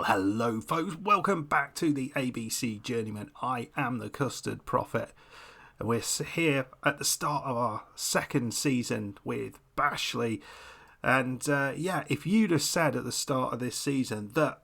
Well, hello folks, welcome back to the ABC Journeyman. I am the Custard Prophet, and we're here at the start of our second season with BASHLEY. And if you'd have said at the start of this season that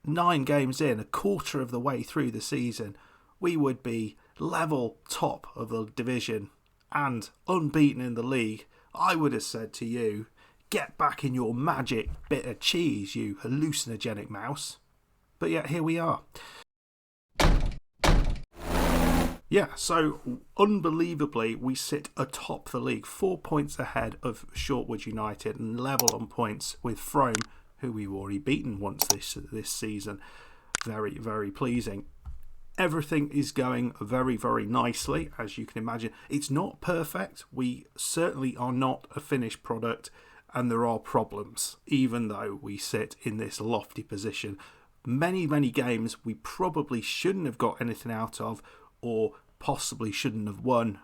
9 games in, a quarter of the way through the season, we would be level top of the division and unbeaten in the league, I would have said to you, get back in your magic bit of cheese, you hallucinogenic mouse. But yet here we are. Yeah, so unbelievably, we sit atop the league, 4 points ahead of Shortwood United and level on points with Frome, who we've already beaten once this season. Very, very pleasing. Everything is going very, very nicely, as you can imagine. It's not perfect. We certainly are not a finished product, and there are problems, even though we sit in this lofty position. Many, many games we probably shouldn't have got anything out of, or possibly shouldn't have won,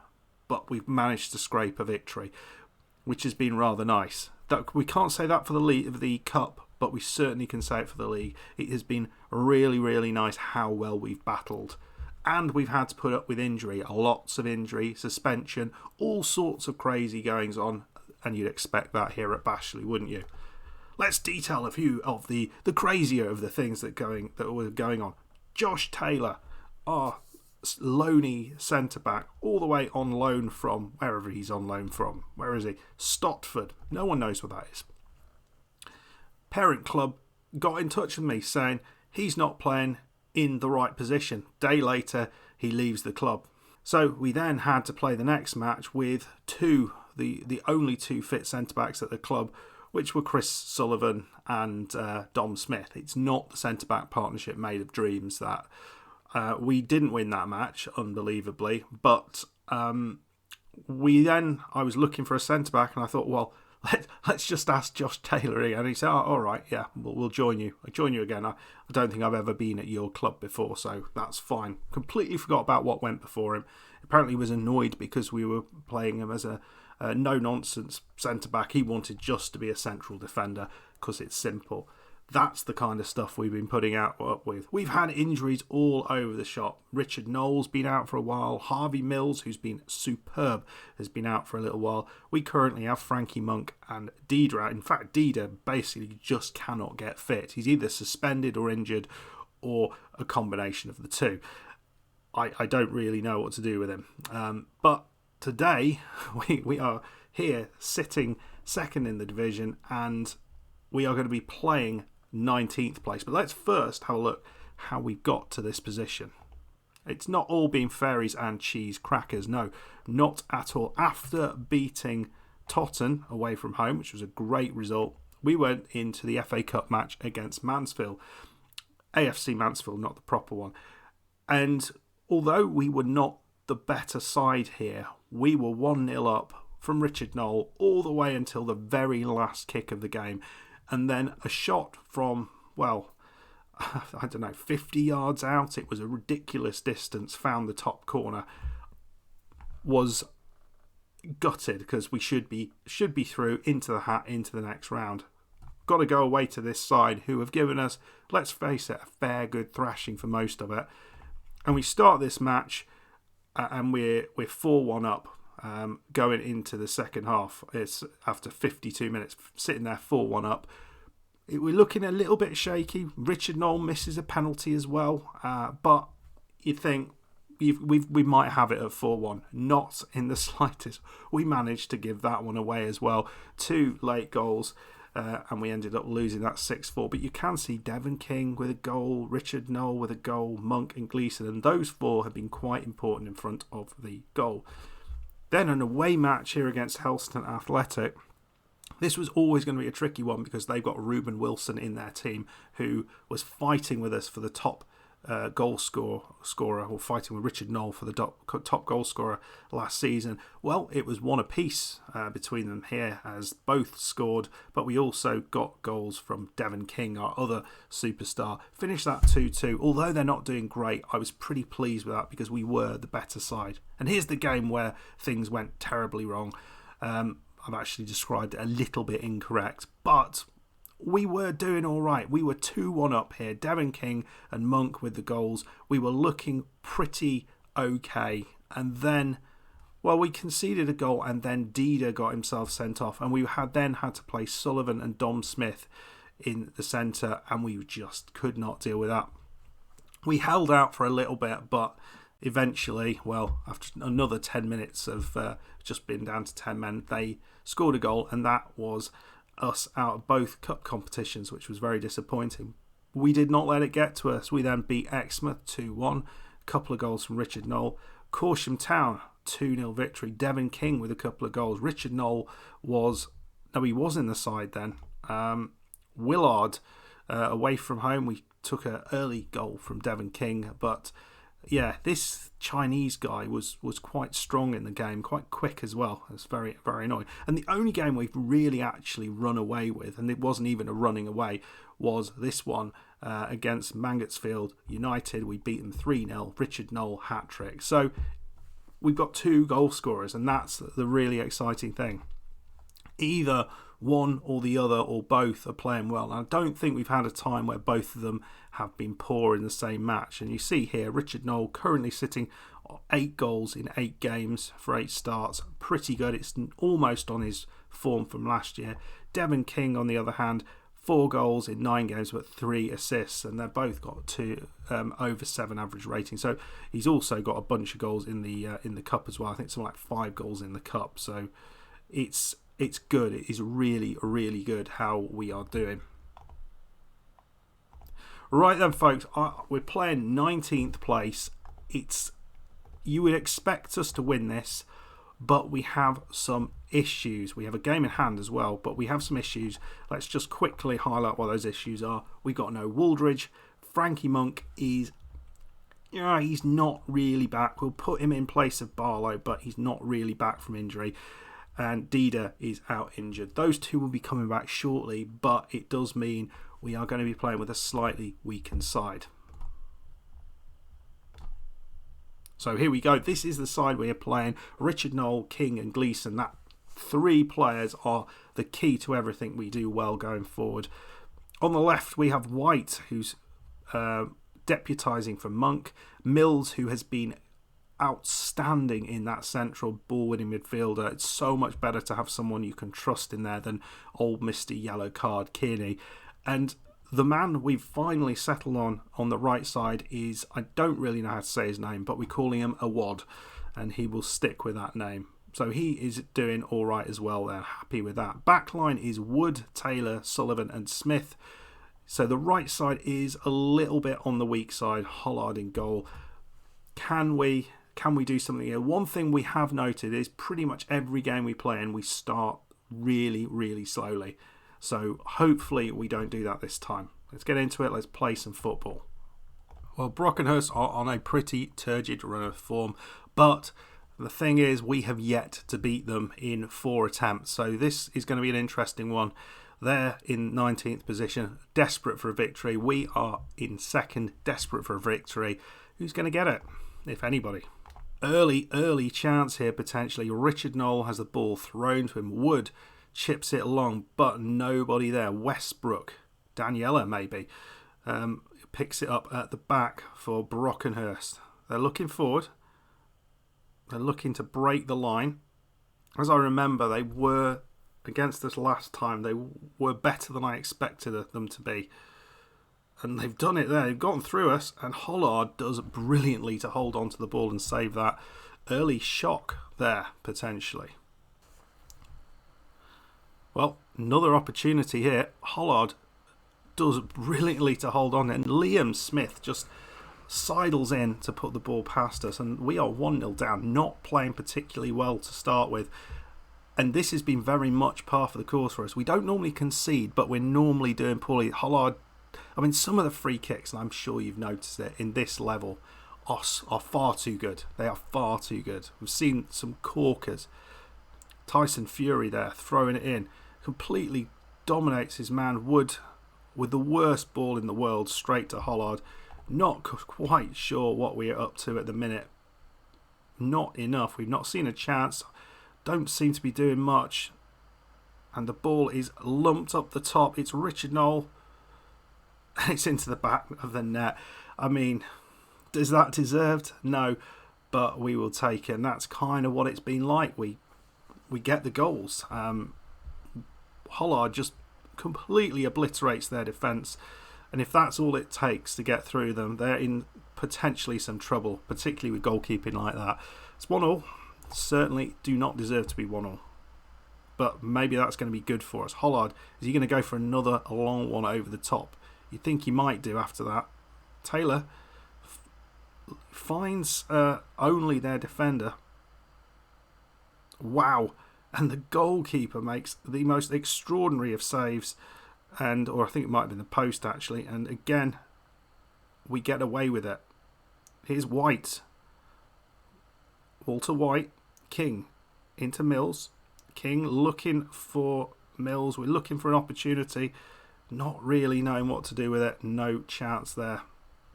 but we've managed to scrape a victory, which has been rather nice. We can't say that for the cup, but we certainly can say it for the league. It has been really, really nice how well we've battled. And we've had to put up with injury, lots of injury, suspension, all sorts of crazy goings on, and you'd expect that here at Bashley, wouldn't you? Let's detail a few of the crazier of the things that were going on. Josh Taylor, our loany centre-back, all the way on loan from wherever he's on loan from. Where is he? Stotford. No one knows what that is. Parent club got in touch with me saying he's not playing in the right position. Day later, he leaves the club. So we then had to play the next match with the only 2 fit centre-backs at the club, which were Chris Sullivan and Dom Smith. It's not the centre-back partnership made of dreams. That we didn't win that match, unbelievably. But I was looking for a centre-back, and I thought, well, let's just ask Josh Taylor again. And he said, all right, yeah, we'll join you. I'll join you again. I don't think I've ever been at your club before, so that's fine. Completely forgot about what went before him. Apparently he was annoyed because we were playing him as a no-nonsense centre-back. He wanted just to be a central defender because it's simple. That's the kind of stuff we've been putting up with. We've had injuries all over the shop. Richard Knowles been out for a while. Harvey Mills, who's been superb, has been out for a little while. We currently have Frankie Monk and Dida out. In fact, Dida basically just cannot get fit. He's either suspended or injured, or a combination of the two. I don't really know what to do with him. But today, we are here sitting second in the division, and we are going to be playing 19th place. But let's first have a look how we got to this position. It's not all been fairies and cheese crackers. No, not at all. After beating Totton away from home, which was a great result, we went into the FA Cup match against Mansfield. AFC Mansfield, not the proper one. And although we were not the better side here, we were 1-0 up from Richard Knoll all the way until the very last kick of the game. And then a shot from, 50 yards out, it was a ridiculous distance, found the top corner, was gutted because we should be through into the hat, into the next round. Got to go away to this side, who have given us, let's face it, a fair good thrashing for most of it. And we start this match, and we're 4-1 up. Going into the second half. It's after 52 minutes, sitting there 4-1 up. We're looking a little bit shaky. Richard Knoll misses a penalty as well, but you think we might have it at 4-1. Not in the slightest. We managed to give that one away as well. 2 late goals, and we ended up losing that 6-4. But you can see Devon King with a goal, Richard Knoll with a goal, Monk and Gleeson, and those 4 have been quite important in front of the goal. Then an away match here against Helston Athletic. This was always going to be a tricky one because they've got Ruben Wilson in their team, who was fighting with us for the top goal scorer, or fighting with Richard Knoll for the top goal scorer last season. Well, it was 1 apiece between them here, as both scored, but we also got goals from Devon King, our other superstar. Finished that 2-2. Although they're not doing great, I was pretty pleased with that because we were the better side. And here's the game where things went terribly wrong. I've actually described it a little bit incorrect, but we were doing all right. We were 2-1 up here. Devon King and Monk with the goals. We were looking pretty okay. And then, well, we conceded a goal, and then Dida got himself sent off. And we then had to play Sullivan and Dom Smith in the centre, and we just could not deal with that. We held out for a little bit, but eventually, well, after another 10 minutes of just being down to 10 men, they scored a goal, and that was us out of both cup competitions, which was very disappointing. We did not let it get to us. We then beat Exmouth 2-1, a couple of goals from Richard Knoll. Corsham Town 2-0 victory. Devon King with a couple of goals. Richard Knoll he was in the side then. Willard away from home, we took an early goal from Devon King, but yeah, this Chinese guy was quite strong in the game, quite quick as well. It's very, very annoying. And the only game we've really actually run away with, and it wasn't even a running away, was this one against Mangotsfield United. We beat them 3-0, Richard Knoll hat-trick. So we've got 2 goal scorers, and that's the really exciting thing. Either one or the other or both are playing well. And I don't think we've had a time where both of them have been poor in the same match. And you see here, Richard Knoll currently sitting 8 goals in 8 games for 8 starts. Pretty good. It's almost on his form from last year. Devon King, on the other hand, 4 goals in 9 games, but 3 assists. And they've both got 2 over 7 average rating. So he's also got a bunch of goals in the cup as well. I think something like 5 goals in the cup. So it's good. It is really, really good how we are doing. Right then, folks, we're playing 19th place. You would expect us to win this, but we have some issues. We have a game in hand as well, but we have some issues. Let's just quickly highlight what those issues are. We got no Wooldridge. Frankie Monk he's not really back. We'll put him in place of Barlow, but he's not really back from injury. And Dida is out injured. Those 2 will be coming back shortly, but it does mean we are going to be playing with a slightly weakened side. So here we go. This is the side we are playing. Richard Knoll, King and Gleeson. That 3 players are the key to everything we do well going forward. On the left, we have White, who's deputising for Monk. Mills, who has been outstanding in that central ball-winning midfielder. It's so much better to have someone you can trust in there than old Mr. Yellow Card Kearney. And the man we've finally settled on the right side is, I don't really know how to say his name, but we're calling him Awad, and he will stick with that name. So he is doing all right as well there. Happy with that. Backline is Wood, Taylor, Sullivan and Smith. So the right side is a little bit on the weak side. Hollard in goal. Can we do something here? One thing we have noted is pretty much every game we play in, we start really, really slowly. So hopefully we don't do that this time. Let's get into it. Let's play some football. Well, Brokenhurst are on a pretty turgid run of form, but the thing is, we have yet to beat them in 4 attempts. So this is going to be an interesting one. They're in 19th position, desperate for a victory. We are in 2nd, desperate for a victory. Who's going to get it, if anybody? Early chance here, potentially. Richard Knoll has the ball thrown to him. Wood chips it along, but nobody there. Westbrook, Daniela maybe, picks it up at the back for Brokenhurst. They're looking forward. They're looking to break the line. As I remember, they were, against us last time, they were better than I expected them to be. And they've done it there. They've gotten through us, and Hollard does brilliantly to hold on to the ball and save that early shock there, potentially. Well, another opportunity here. Hollard does brilliantly to hold on, and Liam Smith just sidles in to put the ball past us, and we are 1-0 down, not playing particularly well to start with. And this has been very much par for the course for us. We don't normally concede, but we're normally doing poorly. Hollard, I mean, some of the free kicks, and I'm sure you've noticed it, in this level are far too good. They are far too good. We've seen some corkers. Tyson Fury there, throwing it in. Completely dominates his man Wood with the worst ball in the world straight to Hollard. Not quite sure what we are up to at the minute. Not enough. We've not seen a chance. Don't seem to be doing much. and the ball is lumped up the top. It's Richard Knoll, and it's into the back of the net. I mean, is that deserved? No, but we will take it, and that's kind of what it's been like. We get the goals. Hollard just completely obliterates their defence, and if that's all it takes to get through them, they're in potentially some trouble, particularly with goalkeeping like that. It's 1-1. Certainly do not deserve to be 1-1, but maybe that's going to be good for us. Hollard, is he going to go for another long one over the top? You think he might do after that. Taylor finds only their defender. Wow. And the goalkeeper makes the most extraordinary of saves, or I think it might have been the post actually, and again we get away with it. Here's White, Walter White, King into Mills, King looking for Mills, we're looking for an opportunity, not really knowing what to do with it, no chance there.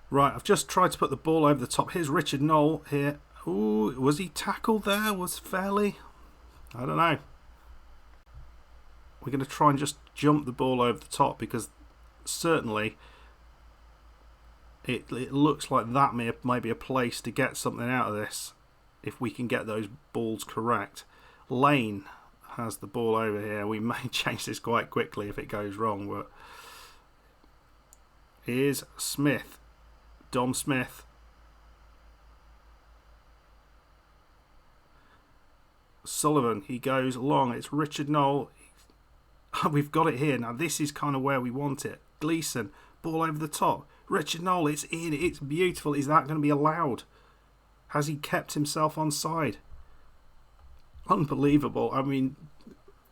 Right, I've just tried to put the ball over the top. Here's Richard Knoll here. Ooh, was he tackled there? Was fairly? I don't know. We're going to try and just jump the ball over the top, because certainly it looks like that may be a place to get something out of this if we can get those balls correct. Lane has the ball over here. We may change this quite quickly if it goes wrong, but here's Smith. Dom Smith. Sullivan, he goes long. It's Richard Knoll. We've got it here. Now this is kind of where we want it. Gleeson, ball over the top. Richard Knoll, it's in. It's beautiful. Is that going to be allowed? Has he kept himself on side? Unbelievable. I mean,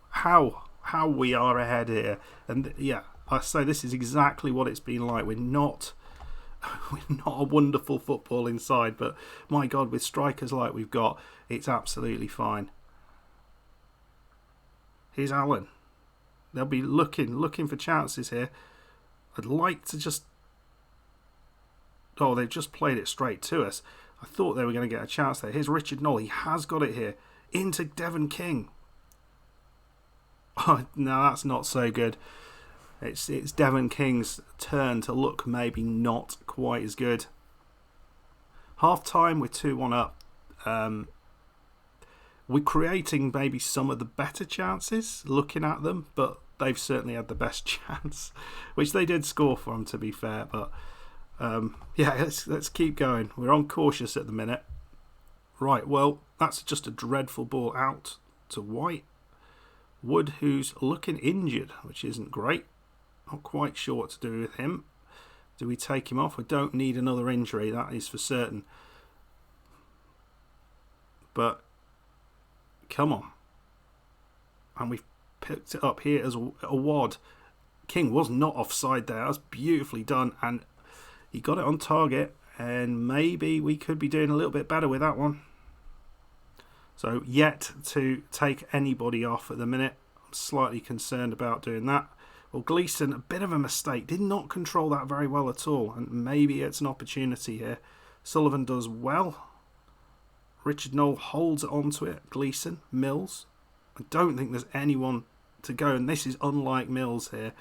how we are ahead here. And yeah, I say this is exactly what it's been like. We're not a wonderful footballing side, but my God, with strikers like we've got, it's absolutely fine. Here's Allen. They'll be looking for chances here. I'd like to just... Oh, they've just played it straight to us. I thought they were going to get a chance there. Here's Richard Knoll. He has got it here. Into Devon King. Oh, no, that's not so good. It's Devon King's turn to look maybe not quite as good. Half time, we're 2-1 up. We're creating maybe some of the better chances looking at them, but they've certainly had the best chance, which they did score from, to be fair. But yeah, let's keep going. We're on cautious at the minute. Right, well, that's just a dreadful ball out to White. Wood, who's looking injured, which isn't great. Not quite sure what to do with him. Do we take him off? We don't need another injury, that is for certain. But come on. And we've picked it up here as a wad. King was not offside there. That's beautifully done, and he got it on target, and maybe we could be doing a little bit better with that one. So yet to take anybody off at the minute. I'm slightly concerned about doing that. Well, Gleeson, a bit of a mistake. Did not control that very well at all, and maybe it's an opportunity here. Sullivan does well. Richard Knoll holds onto it. Gleeson, Mills. I don't think there's anyone to go, and this is unlike Mills here.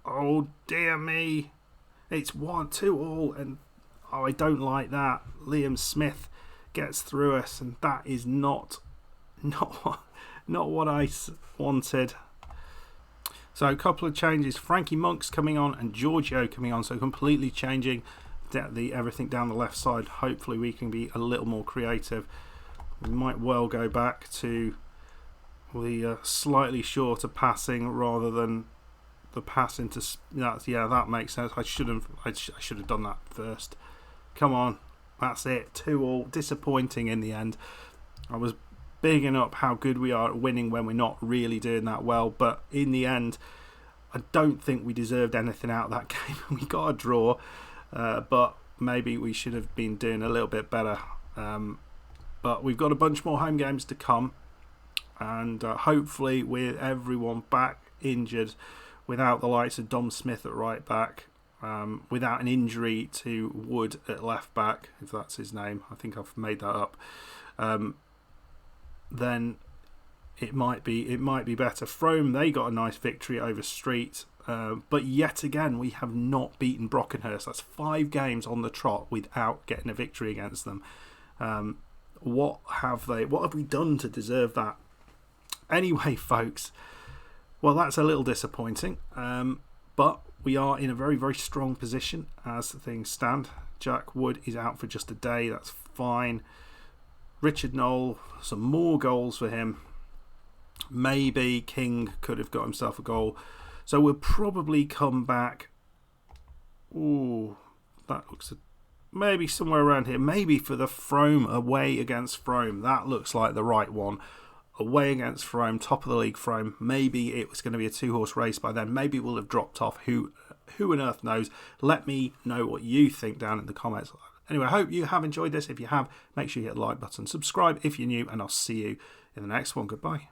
Oh dear me. It's 1-2 and oh, I don't like that. Liam Smith gets through us, and that is not what I wanted. So a couple of changes. Frankie Monk's coming on and Giorgio coming on, so completely changing everything down the left side. Hopefully we can be a little more creative. We might well go back to the slightly shorter passing rather than the pass into... Yeah, that makes sense. I should have done that first. Come on. That's it. 2-2. Disappointing in the end. I was bigging up how good we are at winning when we're not really doing that well, but in the end I don't think we deserved anything out of that game. We got a draw, but maybe we should have been doing a little bit better. But we've got a bunch more home games to come, and hopefully with everyone back injured, without the likes of Dom Smith at right back, without an injury to Wood at left back, if that's his name, I think I've made that up, then it might be better. Frome, they got a nice victory over Street, but yet again we have not beaten Brokenhurst. That's 5 games on the trot without getting a victory against them. What have we done to deserve that? Anyway, folks, well, that's a little disappointing, but we are in a very, very strong position as things stand. Jack Wood is out for just a day. That's fine. Richard Knoll, some more goals for him. Maybe King could have got himself a goal. So we'll probably come back. Ooh, that looks maybe somewhere around here. Maybe for the Frome away against Frome. That looks like the right one. Away against Frome, top of the league Frome. Maybe it was going to be a 2-horse race by then. Maybe we'll have dropped off. Who on earth knows? Let me know what you think down in the comments. Anyway, I hope you have enjoyed this. If you have, make sure you hit the like button. Subscribe if you're new, and I'll see you in the next one. Goodbye.